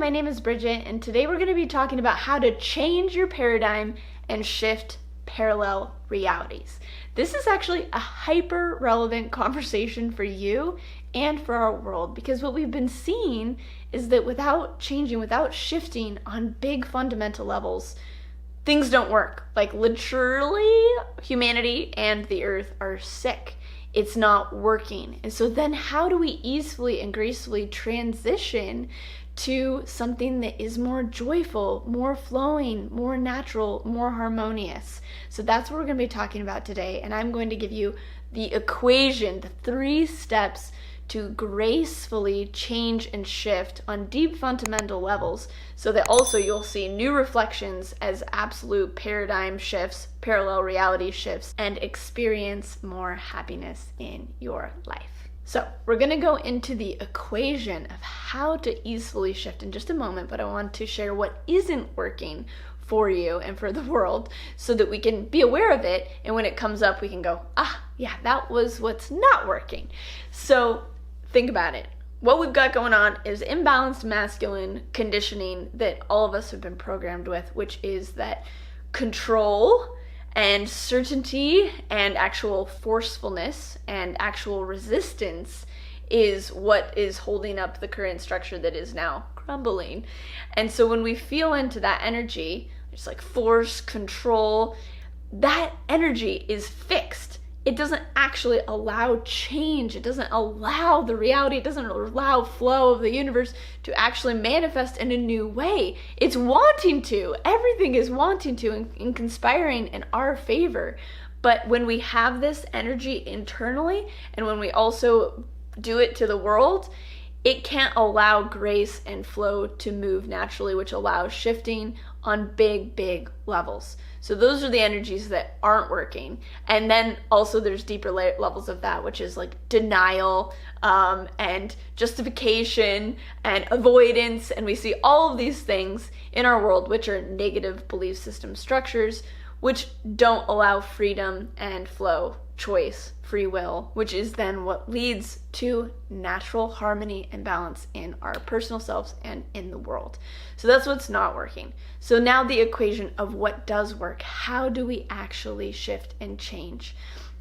my name is Bridget, and today we're going to be talking about how to change your paradigm and shift parallel realities. This is actually a hyper-relevant conversation for you and for our world, because what we've been seeing is that without changing, without shifting on big fundamental levels, things don't work. Like literally, humanity and the earth are sick. It's not working. And so then how do we easily and gracefully transition to something that is more joyful, more flowing, more natural, more harmonious? So that's what we're going to be talking about today. And I'm going to give you the equation, the 3 steps to gracefully change and shift on deep fundamental levels, so that also you'll see new reflections as absolute paradigm shifts, parallel reality shifts, and experience more happiness in your life. So we're going to go into the equation of how to easily shift in just a moment, but I want to share what isn't working for you and for the world so that we can be aware of it, and when it comes up we can go, yeah, that was what's not working. So think about it. What we've got going on is imbalanced masculine conditioning that all of us have been programmed with, which is that control and certainty and actual forcefulness and actual resistance is what is holding up the current structure that is now crumbling. And so when we feel into that energy, it's like force, control, that energy is fixed. It doesn't actually allow change. It doesn't allow the reality. It doesn't allow flow of the universe to actually manifest in a new way. It's wanting to. Everything is wanting to and conspiring in our favor. But when we have this energy internally, and when we also do it to the world, it can't allow grace and flow to move naturally, which allows shifting on big levels. So those are the energies that aren't working. And then also there's deeper levels of that, which is like denial and justification and avoidance. And we see all of these things in our world, which are negative belief system structures, which don't allow freedom and flow, choice, free will, which is then what leads to natural harmony and balance in our personal selves and in the world. So that's what's not working. So now the equation of what does work. How do we actually shift and change?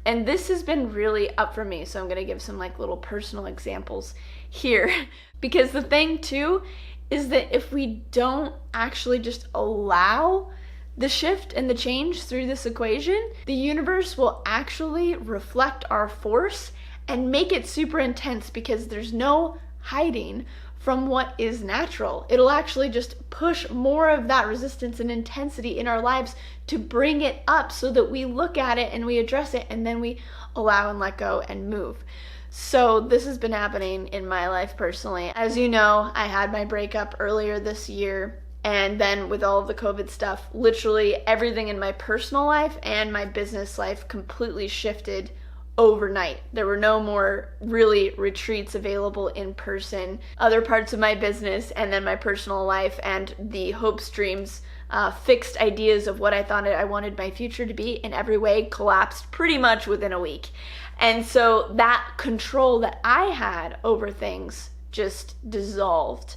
And this has been really up for me, so I'm going to give some like little personal examples here. Because the thing too is that if we don't actually just allow the shift and the change through this equation, the universe will actually reflect our force and make it super intense, because there's no hiding from what is natural. It'll actually just push more of that resistance and intensity in our lives to bring it up, so that we look at it and we address it, and then we allow and let go and move. So this has been happening in my life personally. As you know, I had my breakup earlier this year. And then with all of the COVID stuff, literally everything in my personal life and my business life completely shifted overnight. There were no more really retreats available in person. Other parts of my business and then my personal life and the hopes, dreams, fixed ideas of what I thought I wanted my future to be in every way collapsed pretty much within a week. And so that control that I had over things just dissolved.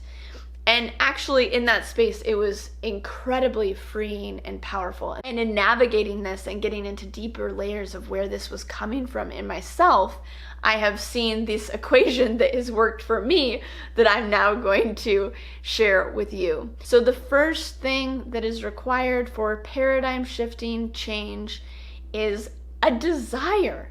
And actually in that space, it was incredibly freeing and powerful. And in navigating this and getting into deeper layers of where this was coming from in myself, I have seen this equation that has worked for me that I'm now going to share with you. So the first thing that is required for paradigm shifting change is a desire,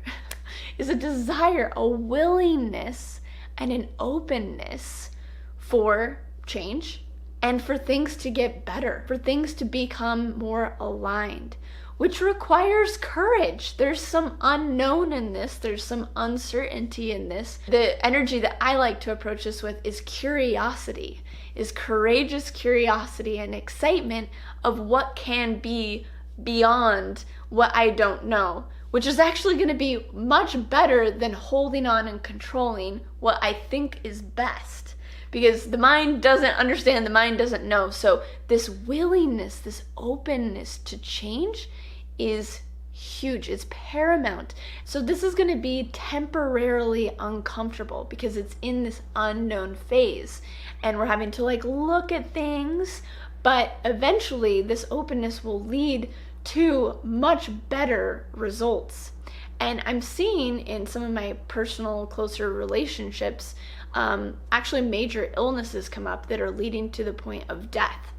a willingness and an openness for change and for things to get better, for things to become more aligned, which requires courage. There's some unknown in this. There's some uncertainty in this. The energy that I like to approach this with is curiosity, is courageous curiosity and excitement of what can be beyond what I don't know, which is actually going to be much better than holding on and controlling what I think is best. Because the mind doesn't understand, the mind doesn't know. So this willingness, this openness to change is huge. It's paramount. So this is going to be temporarily uncomfortable because it's in this unknown phase and we're having to look at things, but eventually this openness will lead to much better results. And I'm seeing in some of my personal, closer relationships, actually major illnesses come up that are leading to the point of death.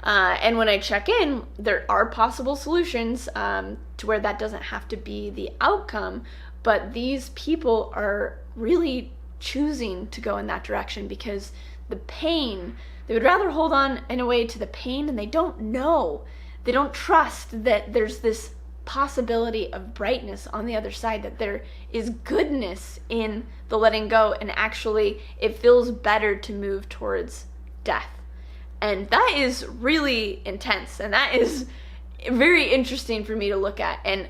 And when I check in, there are possible solutions to where that doesn't have to be the outcome, but these people are really choosing to go in that direction because the pain, they would rather hold on in a way to the pain, and they don't trust that there's this possibility of brightness on the other side, that there is goodness in the letting go, and actually it feels better to move towards death. And that is really intense, and that is very interesting for me to look at. And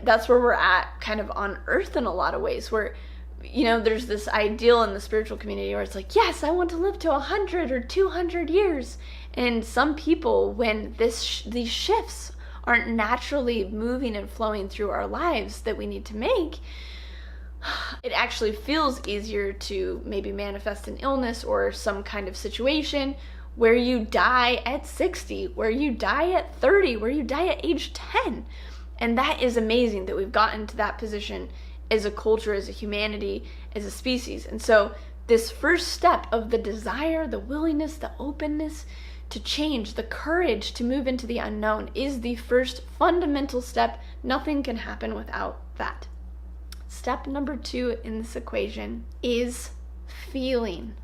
that's where we're at kind of on earth in a lot of ways, where there's this ideal in the spiritual community where it's yes, I want to live to 100 or 200 years. And some people, when these shifts aren't naturally moving and flowing through our lives that we need to make, it actually feels easier to maybe manifest an illness or some kind of situation where you die at 60, where you die at 30, where you die at age 10. And that is amazing that we've gotten to that position as a culture, as a humanity, as a species. And so this first step of the desire, the willingness, the openness to change, the courage to move into the unknown is the first fundamental step. Nothing can happen without that. Step number 2 in this equation is feeling.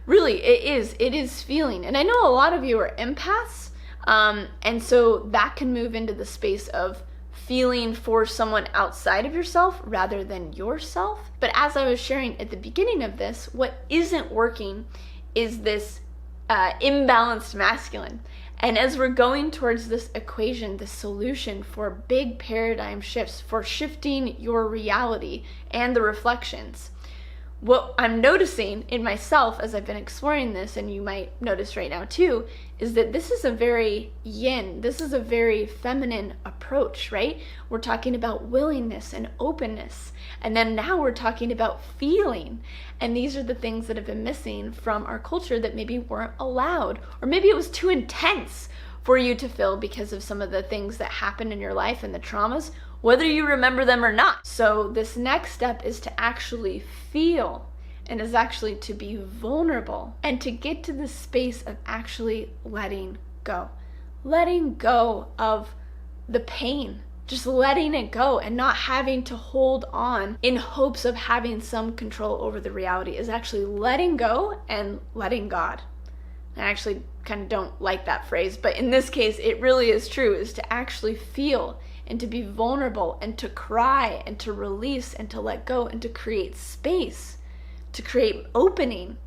Really, it is feeling. And I know a lot of you are empaths, and so that can move into the space of feeling for someone outside of yourself rather than yourself. But as I was sharing at the beginning of this, what isn't working is this imbalanced masculine. And as we're going towards this equation, the solution for big paradigm shifts, for shifting your reality and the reflections, what I'm noticing in myself as I've been exploring this, and you might notice right now too, is that this is a very yin, this is a very feminine approach, right? We're talking about willingness and openness, and then now we're talking about feeling. And these are the things that have been missing from our culture that maybe weren't allowed, or maybe it was too intense for you to feel because of some of the things that happened in your life and the traumas, whether you remember them or not. So this next step is to actually feel, and is actually to be vulnerable, and to get to the space of actually letting go of the pain, just letting it go and not having to hold on in hopes of having some control over the reality, is actually letting go and letting God. I actually kind of don't like that phrase, but in this case, it really is true, is to actually feel and to be vulnerable and to cry and to release and to let go and to create space, to create opening,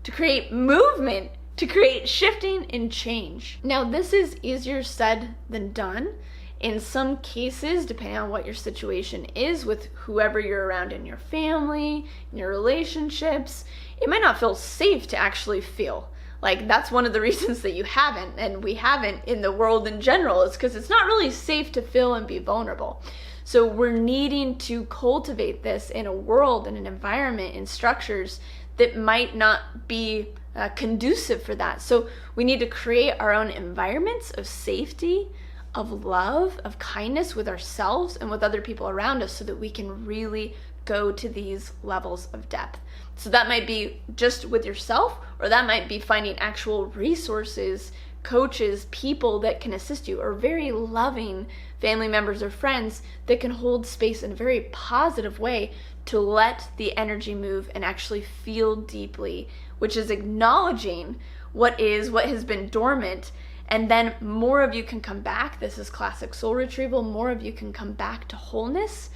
to create movement, to create shifting and change. Now, this is easier said than done. In some cases, depending on what your situation is with whoever you're around in your family, in your relationships, it might not feel safe to actually feel. That's one of the reasons that you haven't, and we haven't in the world in general, is because it's not really safe to feel and be vulnerable. So we're needing to cultivate this in a world, in an environment, in structures that might not be conducive for that. So we need to create our own environments of safety, of love, of kindness with ourselves and with other people around us, so that we can really go to these levels of depth. So that might be just with yourself, or that might be finding actual resources, coaches, people that can assist you, or very loving family members or friends that can hold space in a very positive way to let the energy move and actually feel deeply, which is acknowledging what has been dormant. And then more of you can come back. This is classic soul retrieval. More of you can come back to wholeness.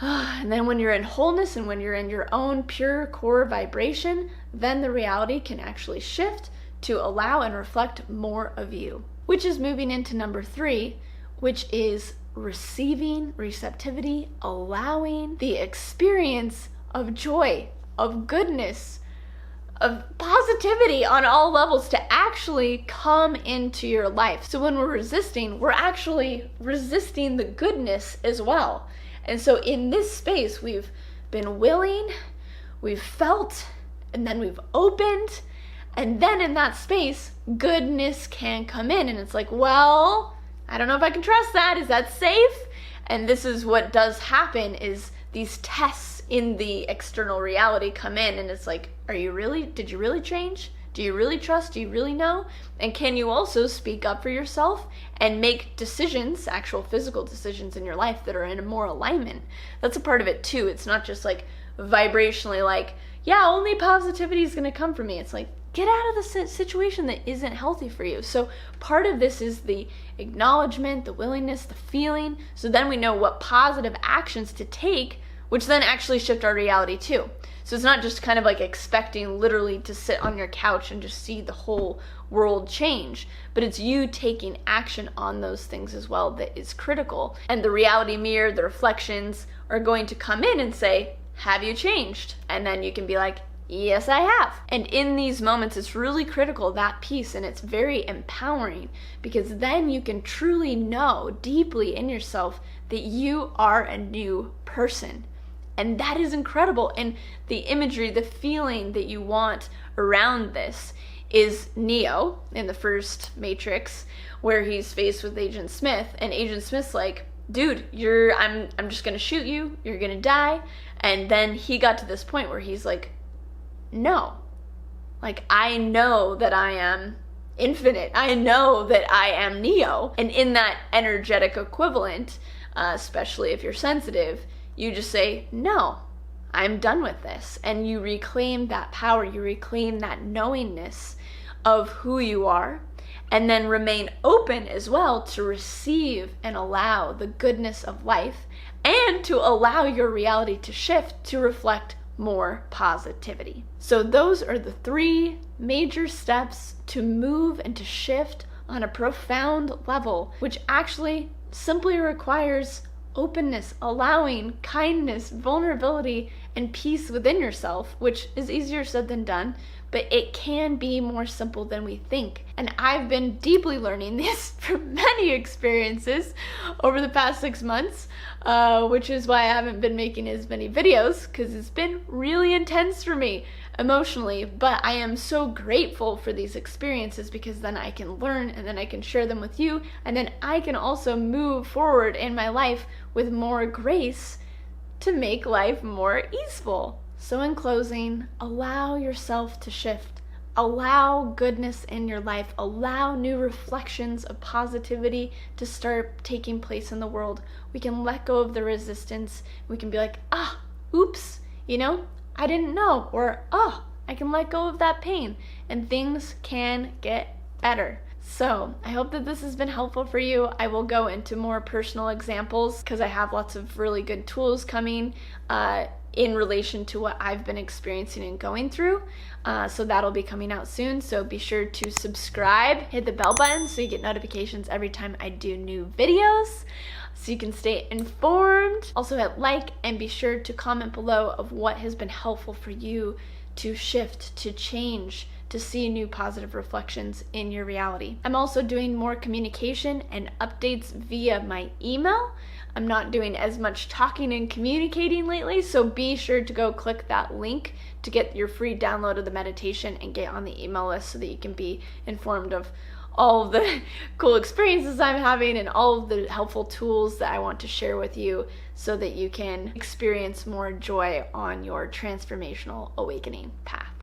And then when you're in wholeness and when you're in your own pure core vibration, then the reality can actually shift to allow and reflect more of you, which is moving into number 3, which is receiving, receptivity, allowing the experience of joy, of goodness, of positivity on all levels to actually come into your life. So when we're resisting, we're actually resisting the goodness as well. And so in this space, we've been willing, we've felt, and then we've opened. And then in that space, goodness can come in. And it's like, well, I don't know if I can trust that. Is that safe? And this is what does happen, is these tests in the external reality come in, and it's like, did you really change? Do you really trust? Do you really know? And can you also speak up for yourself and make decisions, actual physical decisions in your life that are in more alignment? That's a part of it too. It's not just like vibrationally like, yeah, only positivity is going to come from me. It's like, get out of the situation that isn't healthy for you. So part of this is the acknowledgement, the willingness, the feeling. So then we know what positive actions to take, which then actually shift our reality too. So it's not just kind of like expecting literally to sit on your couch and just see the whole world change, but it's you taking action on those things as well that is critical. And the reality mirror, the reflections are going to come in and say, have you changed? And then you can be like, yes, I have. And in these moments, it's really critical, that piece, and it's very empowering, because then you can truly know deeply in yourself that you are a new person. And that is incredible. And the imagery, the feeling that you want around this is Neo in the first Matrix, where he's faced with Agent Smith, and Agent Smith's like, dude, I'm just gonna shoot you, you're gonna die. And then he got to this point where he's like, no, like, I know that I am infinite. I know that I am Neo. And in that energetic equivalent, especially if you're sensitive, you just say, no, I'm done with this. And you reclaim that power, you reclaim that knowingness of who you are, and then remain open as well to receive and allow the goodness of life, and to allow your reality to shift to reflect more positivity. So those are the 3 major steps to move and to shift on a profound level, which actually simply requires openness, allowing, kindness, vulnerability, and peace within yourself, which is easier said than done, but it can be more simple than we think. And I've been deeply learning this from many experiences over the past 6 months, which is why I haven't been making as many videos, because it's been really intense for me emotionally. But I am so grateful for these experiences, because then I can learn, and then I can share them with you, and then I can also move forward in my life with more grace to make life more easeful. So in closing, allow yourself to shift. Allow goodness in your life. Allow new reflections of positivity to start taking place in the world. We can let go of the resistance. We can be like, oops, I didn't know. Or, I can let go of that pain. And things can get better. So I hope that this has been helpful for you. I will go into more personal examples, because I have lots of really good tools coming in relation to what I've been experiencing and going through. So that'll be coming out soon. So be sure to subscribe, hit the bell button so you get notifications every time I do new videos, so you can stay informed. Also hit like, and be sure to comment below of what has been helpful for you to shift, to change, to see new positive reflections in your reality. I'm also doing more communication and updates via my email. I'm not doing as much talking and communicating lately, so be sure to go click that link to get your free download of the meditation and get on the email list so that you can be informed of all of the cool experiences I'm having and all of the helpful tools that I want to share with you, so that you can experience more joy on your transformational awakening path.